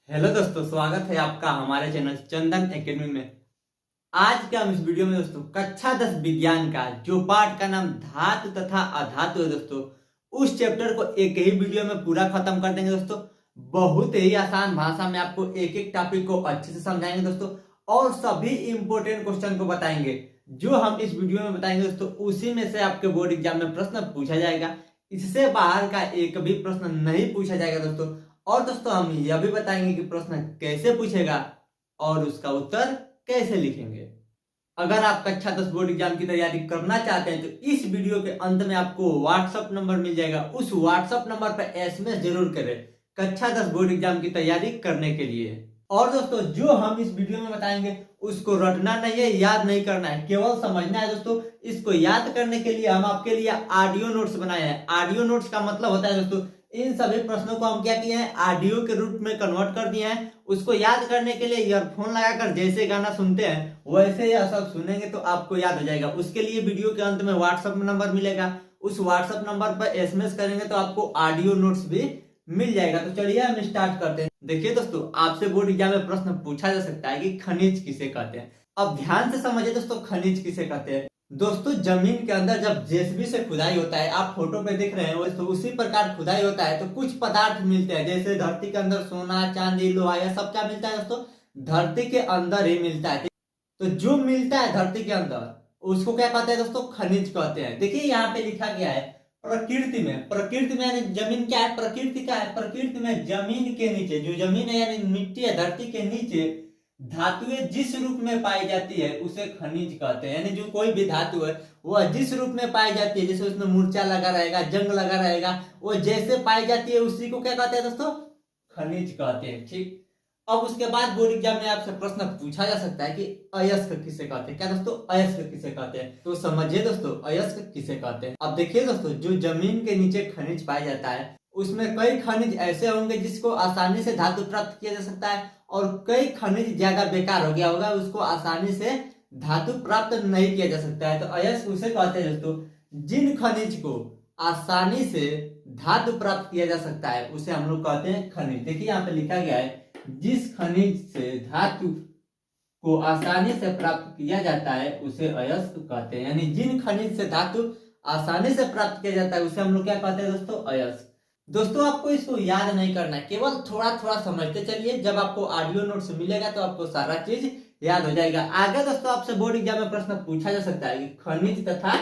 Hello दोस्तों, स्वागत है आपका हमारे चैनल चंदन एकेडमी में। आज के हम इस वीडियो में दोस्तों कक्षा 10 विज्ञान का जो पाठ का नाम धातु तथा अधातु है दोस्तों, उस चैप्टर को एक ही वीडियो में पूरा खत्म कर देंगे दोस्तों। बहुत ही आसान भाषा में आपको एक एक टॉपिक को अच्छे से समझाएंगे दोस्तों, और सभी इंपोर्टेंट क्वेश्चन को बताएंगे। जो हम इस वीडियो में बताएंगे दोस्तों, उसी में से आपके बोर्ड एग्जाम में प्रश्न पूछा जाएगा। इससे बाहर का एक भी प्रश्न नहीं पूछा जाएगा दोस्तों। और दोस्तों हम यह भी बताएंगे कि प्रश्न कैसे पूछेगा और उसका उत्तर कैसे लिखेंगे। अगर आप कक्षा 10 बोर्ड एग्जाम की तैयारी करना चाहते हैं तो इस वीडियो के अंत में आपको व्हाट्सएप नंबर मिल जाएगा। उस व्हाट्सएप नंबर पर एसएमएस जरूर करें कक्षा 10 बोर्ड एग्जाम की तैयारी करने के लिए। और दोस्तों जो हम इस वीडियो में बताएंगे उसको रटना नहीं है, याद नहीं करना है, केवल समझना है दोस्तों। इसको याद करने के लिए हम आपके लिए ऑडियो नोट्स बनाए हैं। ऑडियो नोट्स का मतलब होता है दोस्तों, इन सभी प्रश्नों को हम क्या किए हैं, ऑडियो के रूप में कन्वर्ट कर दिए हैं। उसको याद करने के लिए ईयरफोन लगाकर जैसे गाना सुनते हैं वैसे यह सब सुनेंगे तो आपको याद हो जाएगा। उसके लिए वीडियो के अंत में व्हाट्सएप नंबर मिलेगा, उस व्हाट्सएप नंबर पर एसएमएस करेंगे तो आपको ऑडियो नोट्स भी मिल जाएगा। तो चलिए हम स्टार्ट करते हैं। देखिए दोस्तों, आपसे बोर्ड एग्जाम में प्रश्न पूछा जा सकता है कि खनिज किसे कहते हैं। अब ध्यान से समझिए दोस्तों, खनिज किसे कहते हैं। दोस्तों जमीन के अंदर जब जेसीबी से खुदाई होता है, आप फोटो पे देख रहे हैं तो उसी प्रकार खुदाई होता है तो कुछ पदार्थ मिलते हैं। जैसे धरती के अंदर सोना, चांदी, लोहा, यह सब क्या मिलता है दोस्तों, धरती के अंदर ही मिलता है। तो जो मिलता है धरती के अंदर उसको क्या कहते हैं दोस्तों, खनिज कहते हैं। देखिए यहाँ पे लिखा गया है प्रकृति में यानी जमीन क्या है, प्रकृति क्या है। प्रकृति में जमीन के नीचे, जो जमीन है यानी मिट्टी है, धरती के नीचे धातुएं जिस रूप में पाई जाती है उसे खनिज कहते हैं। यानी जो कोई भी धातु है वह जिस रूप में पाई जाती है, जैसे उसमें मूर्छा लगा रहेगा, जंग लगा रहेगा, वो जैसे पाई जाती है उसी को क्या कहते हैं दोस्तों, खनिज कहते हैं। ठीक। अब उसके बाद बोर्ड एग्जाम में आपसे प्रश्न पूछा जा सकता है कि अयस्क किसे कहते हैं। क्या दोस्तों, अयस्क किसे कहते हैं, तो समझिए दोस्तों अयस्क किसे कहते हैं। अब देखिए दोस्तों, जो जमीन के नीचे खनिज पाया जाता है उसमें कई खनिज ऐसे होंगे जिसको आसानी से धातु प्राप्त किया जा सकता है, और कई खनिज ज्यादा बेकार हो गया होगा, उसको आसानी से धातु प्राप्त नहीं किया जा सकता है। तो अयस्क उसे कहते हैं दोस्तों जिन खनिज को आसानी से धातु प्राप्त किया जा सकता है उसे हम लोग कहते हैं खनिज। देखिए यहाँ पे लिखा गया है जिस खनिज से धातु को आसानी से प्राप्त किया जाता है उसे अयस्क कहते हैं। यानी जिन खनिज से धातु आसानी से प्राप्त किया जाता है उसे हम लोग क्या कहते हैं दोस्तों, अयस्क। दोस्तों आपको इसको याद नहीं करना है, केवल थोड़ा थोड़ा समझते चलिए। जब आपको ऑडियो नोट्स मिलेगा तो आपको सारा चीज याद हो जाएगा। आगे दोस्तों आपसे बोर्ड एग्जाम में प्रश्न पूछा जा सकता है कि खनिज तथा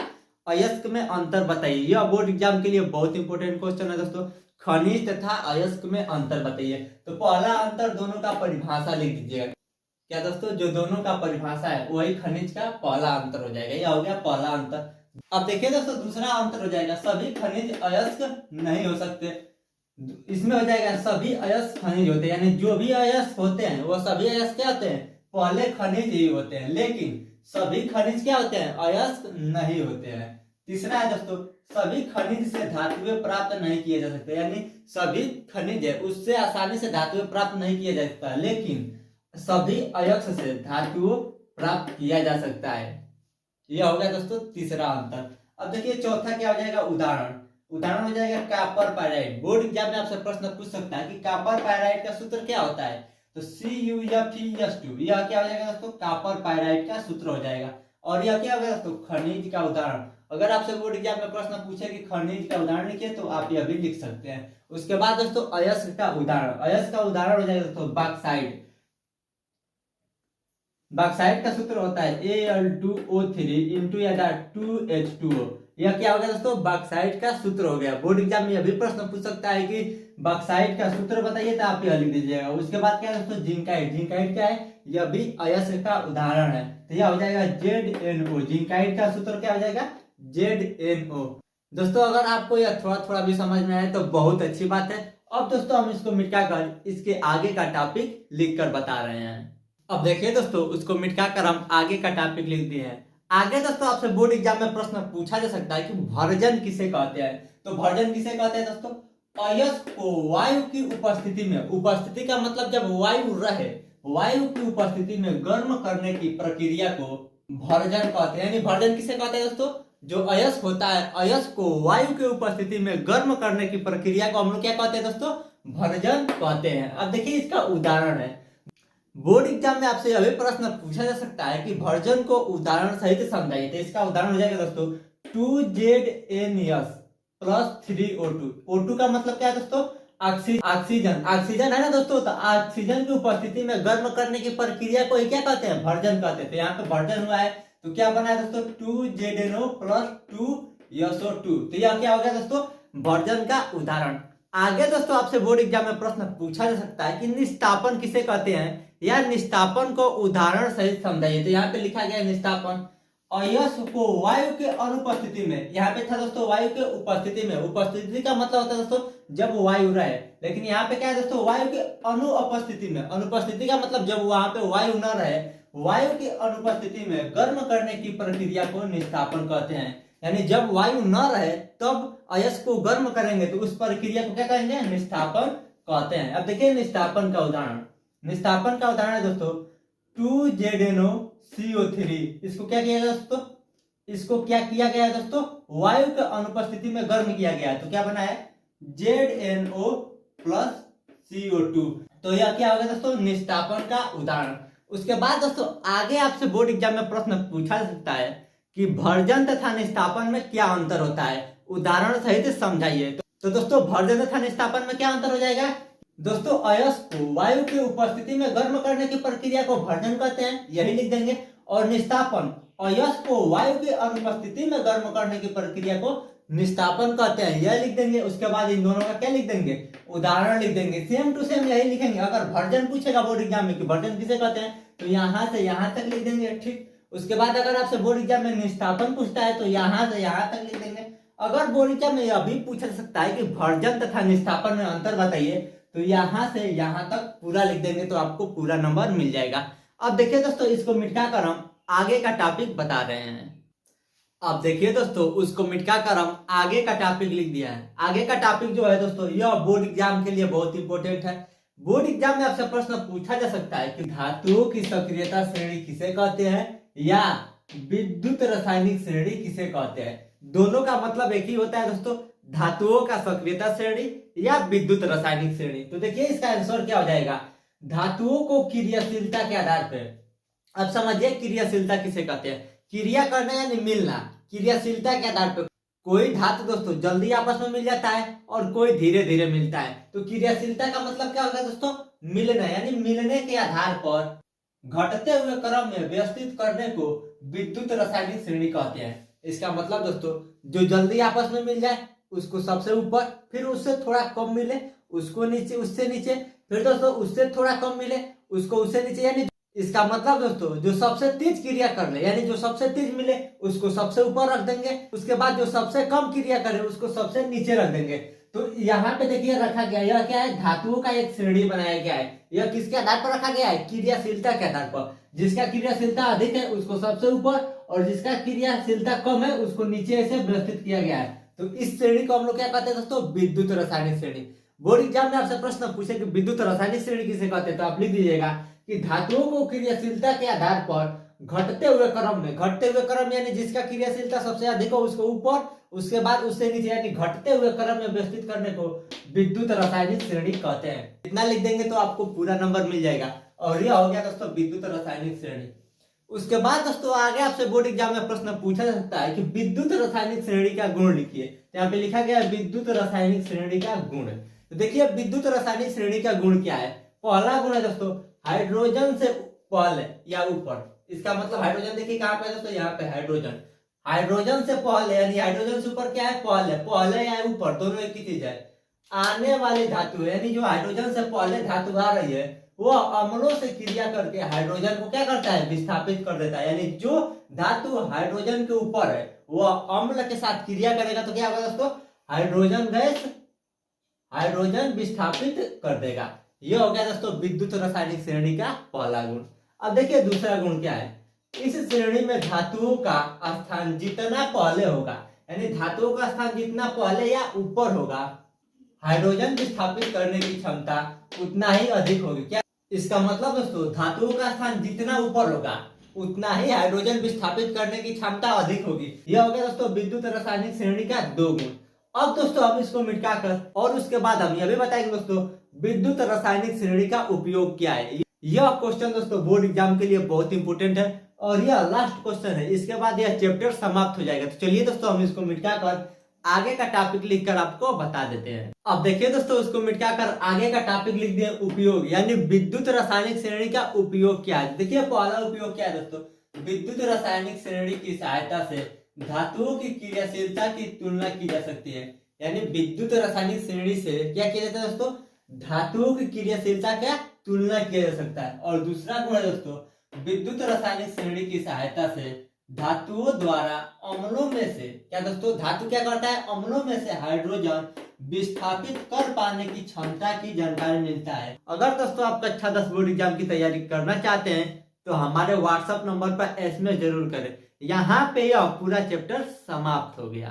अयस्क में अंतर बताइए। यह बोर्ड एग्जाम के लिए बहुत इंपॉर्टेंट क्वेश्चन है दोस्तों। खनिज तथा अयस्क में अंतर बताइए। तो पहला अंतर दोनों का परिभाषा लिख दीजिएगा। क्या दोस्तों, जो दोनों का परिभाषा है वही खनिज का पहला अंतर हो जाएगा। यह हो गया पहला अंतर। अब देखिए दोस्तों दूसरा अंतर हो जाएगा, सभी खनिज अयस्क नहीं हो सकते। इसमें हो जाएगा सभी अयस्क खनिज होते हैं। यानी जो भी अयस्क होते हैं वो सभी अयस्क क्या होते हैं, पहले खनिज ही होते हैं, लेकिन सभी खनिज क्या होते हैं, अयस्क नहीं होते हैं। तीसरा है दोस्तों, सभी खनिज से धातुएं प्राप्त नहीं किए जा सकते। यानी सभी खनिज है उससे आसानी से धातुएं प्राप्त नहीं किया जा सकता, लेकिन सभी अयस्क से धातु प्राप्त किया जा सकता है। यह हो गया दोस्तों तीसरा अंतर। अब देखिए चौथा क्या हो जाएगा, उदाहरण हो जाएगा कॉपर पायराइड। बोर्ड एग्जाम में आपसे प्रश्न पूछ सकता है कि कॉपर पायराइड का सूत्र क्या होता है, तो CuFeS2। यह क्या हो जाएगा दोस्तों, कॉपर पायराइड का सूत्र हो जाएगा। और यह क्या होगा दोस्तों, खनिज का उदाहरण। अगर आपसे बोर्ड एग्जाम में प्रश्न पूछे कि खनिज का उदाहरण लिखिए तो आप यह भी लिख सकते हैं। उसके बाद दोस्तों अयस्क का उदाहरण हो जाएगा दोस्तों बॉक्साइट। बॉक्साइट का सूत्र होता है Al2O3 इंटू 2H2O। यह क्या होगा दोस्तों, बॉक्साइट का सूत्र हो गया। बोर्ड एग्जाम में यह भी प्रश्न पूछ सकता है कि बॉक्साइट का सूत्र बताइए, तो आप यह लिख दीजिएगा। उसके बाद क्या है दोस्तों, जिंकाइट क्या है, यह भी अयस्क का उदाहरण है। तो यह हो जाएगा ZnO। जिंकाइट का सूत्र क्या हो जाएगा, ZnO। दोस्तों अगर आपको यह थोड़ा थोड़ा भी समझ में आए तो बहुत अच्छी बात है। अब दोस्तों हम इसको मिटाकर इसके आगे का टॉपिक लिख कर बता रहे हैं। अब देखिए दोस्तों उसको मिटाकर हम आगे का टॉपिक लिख दिए हैं। आगे दोस्तों आपसे बोर्ड एग्जाम में प्रश्न पूछा जा सकता है कि भर्जन किसे कहते हैं। तो भर्जन किसे कहते हैं दोस्तों, अयस्क को वायु की उपस्थिति में, उपस्थिति का मतलब जब वायु रहे, वायु की उपस्थिति में गर्म करने की प्रक्रिया को भर्जन कहते हैं। यानी भर्जन किसे कहते हैं दोस्तों, जो अयस्क होता है, अयस्क को वायु की उपस्थिति में गर्म करने की प्रक्रिया को हम लोग क्या कहते हैं दोस्तों, भर्जन कहते हैं। अब देखिए इसका उदाहरण है, बोर्ड एग्जाम में आपसे यह भी प्रश्न पूछा जा सकता है कि भर्जन को उदाहरण सहित समझाइए। तो इसका उदाहरण हो जाएगा दोस्तों 2ZnS प्लस 3O2। O2 का मतलब क्या है दोस्तों? ऑक्सीजन। ऑक्सीजन है ना दोस्तों, तो ऑक्सीजन की उपस्थिति में गर्म करने की प्रक्रिया को क्या कहते हैं? भर्जन कहते हैं। तो यहाँ पे भर्जन हुआ है तो क्या बना है दोस्तों? 2ZnO plus 2SO2। तो यह क्या हो गया दोस्तों? भर्जन का उदाहरण। आगे दोस्तों आपसे बोर्ड एग्जाम में प्रश्न पूछा जा सकता है कि निस्तापन किसे कहते हैं, या निस्तापन को उदाहरण सहित समझाइए। तो यहाँ पे लिखा गया है निस्तापन, अयस्क को वायु के अनुपस्थिति में, यहाँ पे था दोस्तों वायु के उपस्थिति में। उपस्थिति का मतलब होता है दोस्तों जब वायु रहे, लेकिन यहाँ पे क्या है दोस्तों? वायु के अनुपस्थिति में। अनुपस्थिति का मतलब जब वहां पे वायु न रहे, वायु की अनुपस्थिति में गर्म करने की प्रक्रिया को निस्तापन कहते हैं। यानी जब वायु न रहे तब अयस्क को गर्म करेंगे तो उस प्रक्रिया को क्या कहेंगे? निस्तापन कहते हैं। अब देखिए निस्तापन का उदाहरण, निस्तापन का उदाहरण है दोस्तों 2ZnO CO3। इसको क्या किया गया दोस्तों? इसको क्या किया गया है दोस्तों? वायु के अनुपस्थिति में गर्म किया गया है। तो क्या बना है? ZnO plus CO2। तो यह क्या होगा दोस्तों? निस्तापन का उदाहरण। उसके बाद दोस्तों आगे आपसे बोर्ड एग्जाम में प्रश्न पूछा जा सकता है कि भर्जन तथा निस्तापन में क्या अंतर होता है, उदाहरण सहित समझाइए। तो दोस्तों भर्जन तथा निस्तापन में क्या अंतर हो जाएगा दोस्तों? अयस्क को वायु की उपस्थिति में गर्म करने की प्रक्रिया को भर्जन कहते हैं, यही लिख देंगे। और निस्तापन, अयस्क को वायु की अनुपस्थिति में गर्म करने की प्रक्रिया को निस्तापन कहते हैं, यह लिख देंगे। उसके बाद इन दोनों का क्या लिख देंगे? उदाहरण लिख देंगे। सेम टू सेम यही लिखेंगे। अगर भर्जन पूछेगा बोर्ड एग्जाम में कि भर्जन किसे कहते हैं, तो यहाँ से यहाँ तक लिख देंगे, ठीक। उसके बाद अगर आपसे बोर्ड एग्जाम में निस्तापन पूछता है तो यहाँ से यहाँ तक लिख देंगे। अगर बोर्ड एग्जाम में यह भी पूछा सकता है कि भर्जन तथा निस्तापन में अंतर बताइए, तो यहाँ से यहाँ तक पूरा लिख देंगे तो आपको पूरा नंबर मिल जाएगा। अब देखिए दोस्तों इसको मिटा कर हम आगे का टॉपिक बता रहे हैं। अब देखिए दोस्तों उसको मिटा कर हम आगे का टॉपिक लिख दिया है। आगे का टॉपिक जो है दोस्तों यह बोर्ड एग्जाम के लिए बहुत इंपॉर्टेंट है। बोर्ड एग्जाम में आपसे प्रश्न पूछा जा सकता है कि धातुओं की सक्रियता श्रेणी किसे कहते हैं, या विद्युत रासायनिक श्रेणी किसे कहते हैं। दोनों का मतलब एक ही होता है दोस्तों, धातुओं का सक्रियता श्रेणी या विद्युत रासायनिक श्रेणी। तो देखिए इसका आंसर क्या हो जाएगा? धातुओं को क्रियाशीलता के आधार पर। अब समझिए क्रियाशीलता किसे कहते हैं? क्रिया करना यानी मिलना। क्रियाशीलता के आधार पर कोई धातु दोस्तों जल्दी आपस में मिल जाता है और कोई धीरे धीरे मिलता है। तो क्रियाशीलता का मतलब क्या होगा दोस्तों? मिलना, यानी मिलने के आधार पर घटते हुए क्रम में व्यवस्थित करने को विद्युत रासायनिक श्रेणी कहते हैं। इसका मतलब दोस्तों जो जल्दी आपस में मिल जाए उसको सबसे ऊपर, फिर उससे थोड़ा कम मिले उसको नीचे, उससे नीचे, फिर दोस्तों उससे थोड़ा कम मिले उसको उससे नीचे। यानी इसका मतलब दोस्तों जो सबसे तेज क्रिया कर ले, यानी जो सबसे तेज मिले उसको सबसे ऊपर रख देंगे। उसके बाद जो सबसे कम क्रिया करे उसको सबसे नीचे रख देंगे। तो यहाँ पे देखिए रखा गया, यह क्या है? धातुओं का एक श्रेणी बनाया गया है। यह किसके आधार पर रखा गया है? क्रियाशीलता के आधार पर। जिसका क्रियाशीलता अधिक है उसको सबसे ऊपर, और जिसका क्रियाशीलता कम है उसको नीचे से व्यवस्थित किया गया है। तो इस श्रेणी को हम लोग क्या कहते हैं दोस्तों? विद्युत रासायनिक श्रेणी। बोर्ड एग्जाम में आपसे प्रश्न पूछे कि विद्युत रासायनिक श्रेणी किसे कहते हैं, तो आप लिख दीजिएगा कि धातुओं को क्रियाशीलता के आधार पर घटते हुए क्रम में, घटते हुए क्रम यानी जिसका क्रियाशीलता सबसे अधिक हो उसको ऊपर, उसके बाद उससे नीचे, यानी घटते हुए क्रम में व्यवस्थित करने को विद्युत रासायनिक श्रेणी कहते हैं। इतना लिख देंगे तो आपको पूरा नंबर मिल जाएगा। और यह हो गया दोस्तों विद्युत रासायनिक श्रेणी। उसके बाद दोस्तों आगे आपसे बोर्ड एग्जाम में प्रश्न पूछा जा सकता है कि विद्युत रासायनिक श्रेणी का गुण लिखिए। यहाँ पे लिखा गया विद्युत रासायनिक श्रेणी का गुण। तो देखिए विद्युत रासायनिक श्रेणी का गुण क्या है? पहला गुण है दोस्तों हाइड्रोजन से पहले या ऊपर। इसका मतलब हाइड्रोजन देखिए कहाँ पे है दोस्तों? यहाँ पे हाइड्रोजन। हाइड्रोजन से पहले यानी हाइड्रोजन से ऊपर क्या है? पहले। पहले या ऊपर दोनों एक ही चीज है। आने वाली धातु यानी जो हाइड्रोजन से पहले धातु आ रही है वो अम्लों से क्रिया करके हाइड्रोजन को क्या करता है? विस्थापित कर देता है। यानी जो धातु हाइड्रोजन के ऊपर है वो अम्ल के साथ क्रिया करेगा तो क्या होगा दोस्तों? हाइड्रोजन गैस, हाइड्रोजन विस्थापित कर देगा। यह हो गया दोस्तों विद्युत रासायनिक श्रेणी का पहला गुण। अब देखिए दूसरा गुण क्या है? इस श्रेणी में धातुओं का स्थान जितना पहले होगा, यानी धातुओं का स्थान जितना पहले या ऊपर होगा, हाइड्रोजन विस्थापित करने की क्षमता उतना ही अधिक होगी। क्या इसका मतलब दोस्तों? धातुओं का स्थान जितना ऊपर होगा उतना ही हाइड्रोजन विस्थापित करने की क्षमता अधिक होगी। यह हो गया दोस्तों विद्युत रासायनिक श्रेणी का दो गुण। अब दोस्तों हम इसको मिटाकर और उसके बाद हम यह भी बताएंगे दोस्तों विद्युत रासायनिक श्रेणी का उपयोग क्या है। यह क्वेश्चन दोस्तों बोर्ड एग्जाम के लिए बहुत इंपोर्टेंट है और यह लास्ट क्वेश्चन है। इसके बाद यह चैप्टर समाप्त हो जाएगा। तो चलिए दोस्तों हम इसको मिटाकर आगे का टॉपिक लिखकर आपको बता देते हैं। अब देखिए दोस्तों उसको मिटाकर आगे का टॉपिक लिख दिए उपयोग, यानी विद्युत रासायनिक श्रेणी का उपयोग क्या है। देखिए पहला उपयोग क्या है दोस्तों, विद्युत रासायनिक श्रेणी की सहायता से धातुओं की क्रियाशीलता की तुलना की जा सकती है। यानी विद्युत रासायनिक श्रेणी से क्या किया जाता है दोस्तों, धातुओं की क्रियाशीलता का तुलना किया जा सकता है। और दूसरा गुण है दोस्तों, विद्युत रासायनिक श्रेणी की सहायता से धातुओं द्वारा अम्लों में से क्या दोस्तों, धातु क्या करता है, अम्लों में से हाइड्रोजन विस्थापित कर पाने की क्षमता की जानकारी मिलता है। अगर दोस्तों आप कक्षा 10 बोर्ड एग्जाम की तैयारी करना चाहते हैं तो हमारे व्हाट्सएप नंबर पर एसएमएस जरूर करें। यहाँ पे यह पूरा चैप्टर समाप्त हो गया।